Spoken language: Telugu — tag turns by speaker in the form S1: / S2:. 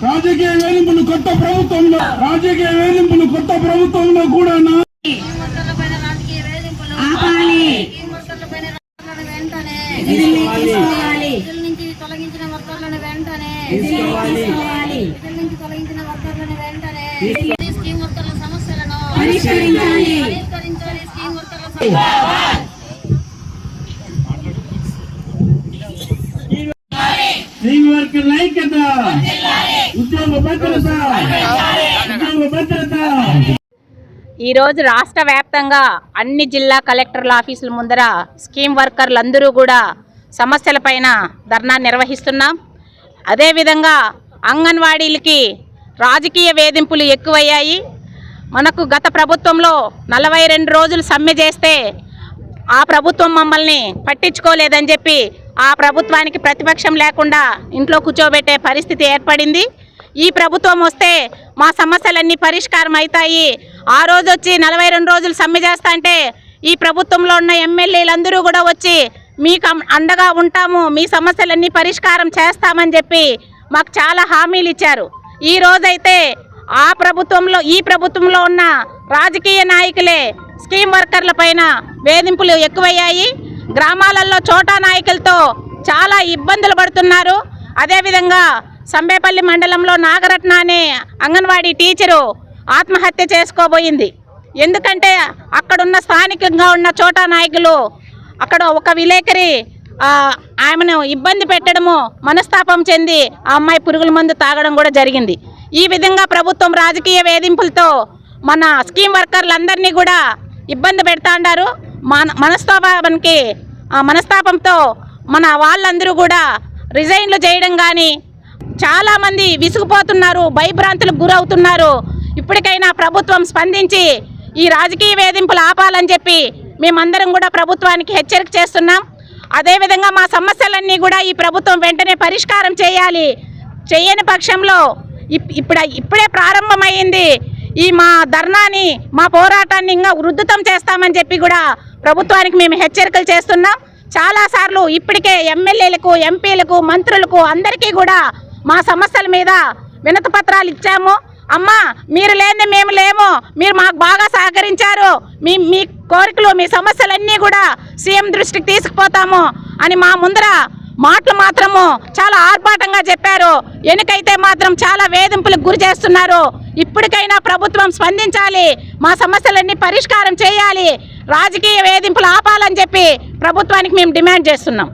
S1: రాజకీయ వేధింపులు కొత్త ప్రభుత్వంలో కూడా
S2: తొలగించిన వర్గాలను వెంటనే స్కీమ్ వర్కర్ల సమస్యలను పరిష్కరించాలి. స్కీమ్ వర్కర్ల
S1: స్కీమ్ వర్కర్ల ఐక్యత, ఉద్యోగ భద్రత.
S3: ఈరోజు రాష్ట్ర వ్యాప్తంగా అన్ని జిల్లా కలెక్టర్ల ఆఫీసుల ముందర స్కీమ్ వర్కర్లందరూ కూడా సమస్యలపైన ధర్నా నిర్వహిస్తున్నాం. అదేవిధంగా అంగన్వాడీలకి రాజకీయ వేధింపులు ఎక్కువయ్యాయి. మనకు గత ప్రభుత్వంలో 42 రోజులు సమ్మె చేస్తే ఆ ప్రభుత్వం మమ్మల్ని పట్టించుకోలేదని చెప్పి ఆ ప్రభుత్వానికి ప్రతిపక్షం లేకుండా ఇంట్లో కూర్చోబెట్టే పరిస్థితి ఏర్పడింది. ఈ ప్రభుత్వం వస్తే మా సమస్యలన్నీ పరిష్కారం అవుతాయి. ఆ రోజు వచ్చి 42 రోజులు సమ్మె చేస్తా అంటే ఈ ప్రభుత్వంలో ఉన్న ఎమ్మెల్యేలందరూ కూడా వచ్చి మీకు అండగా ఉంటాము, మీ సమస్యలన్నీ పరిష్కారం చేస్తామని చెప్పి మాకు చాలా హామీలు ఇచ్చారు. ఈ రోజైతే ఈ ప్రభుత్వంలో ఉన్న రాజకీయ నాయకులే స్కీమ్ వర్కర్ల పైన వేధింపులు ఎక్కువయ్యాయి. గ్రామాలలో చోటా నాయకులతో చాలా ఇబ్బందులు పడుతున్నారు. అదేవిధంగా సంబేపల్లి మండలంలో నాగరత్న అనే అంగన్వాడీ టీచరు ఆత్మహత్య చేసుకోబోయింది. ఎందుకంటే అక్కడున్న స్థానికంగా ఉన్న చోటా నాయకులు అక్కడ ఒక విలేకరి ఆమెను ఇబ్బంది పెట్టడము, మనస్తాపం చెంది ఆ అమ్మాయి పురుగుల మందు తాగడం కూడా జరిగింది. ఈ విధంగా ప్రభుత్వం రాజకీయ వేధింపులతో మన స్కీమ్ వర్కర్లందరినీ కూడా ఇబ్బంది పెడతా ఉన్నారు. మనస్తాపంతో మన వాళ్ళందరూ కూడా రిజైన్లు చేయడం కానీ చాలామంది విసుగుపోతున్నారు, భయభ్రాంతులకు గురవుతున్నారు. ఇప్పటికైనా ప్రభుత్వం స్పందించి ఈ రాజకీయ వేధింపులు ఆపాలని చెప్పి మేమందరం కూడా ప్రభుత్వానికి హెచ్చరిక చేస్తున్నాం. అదేవిధంగా మా సమస్యలన్నీ కూడా ఈ ప్రభుత్వం వెంటనే పరిష్కారం చేయాలి. చేయని పక్షంలో ఇప్పుడే ప్రారంభమైంది ఈ మా ధర్నాని, మా పోరాటాన్ని ఇంకా ఉధృతం చేస్తామని చెప్పి కూడా ప్రభుత్వానికి మేము హెచ్చరికలు చేస్తున్నాం. చాలాసార్లు ఇప్పటికే ఎమ్మెల్యేలకు, ఎంపీలకు, మంత్రులకు అందరికీ కూడా మా సమస్యల మీద వినతి పత్రాలు ఇచ్చాము. అమ్మా, మీరు లేని మేము లేము, మీరు మాకు బాగా సహకరించారు, మీ కోరికలు, మీ సమస్యలన్నీ కూడా సీఎం దృష్టికి తీసుకుపోతాము అని మా ముందర మాటలు మాత్రము చాలా ఆర్భాటంగా చెప్పారు. ఎన్నికైతే మాత్రం చాలా వేధింపులకు గురి చేస్తున్నారు. ఇప్పటికైనా ప్రభుత్వం స్పందించాలి, మా సమస్యలన్నీ పరిష్కారం చేయాలి, రాజకీయ వేధింపులు ఆపాలని చెప్పి ప్రభుత్వానికి మేము డిమాండ్ చేస్తున్నాం.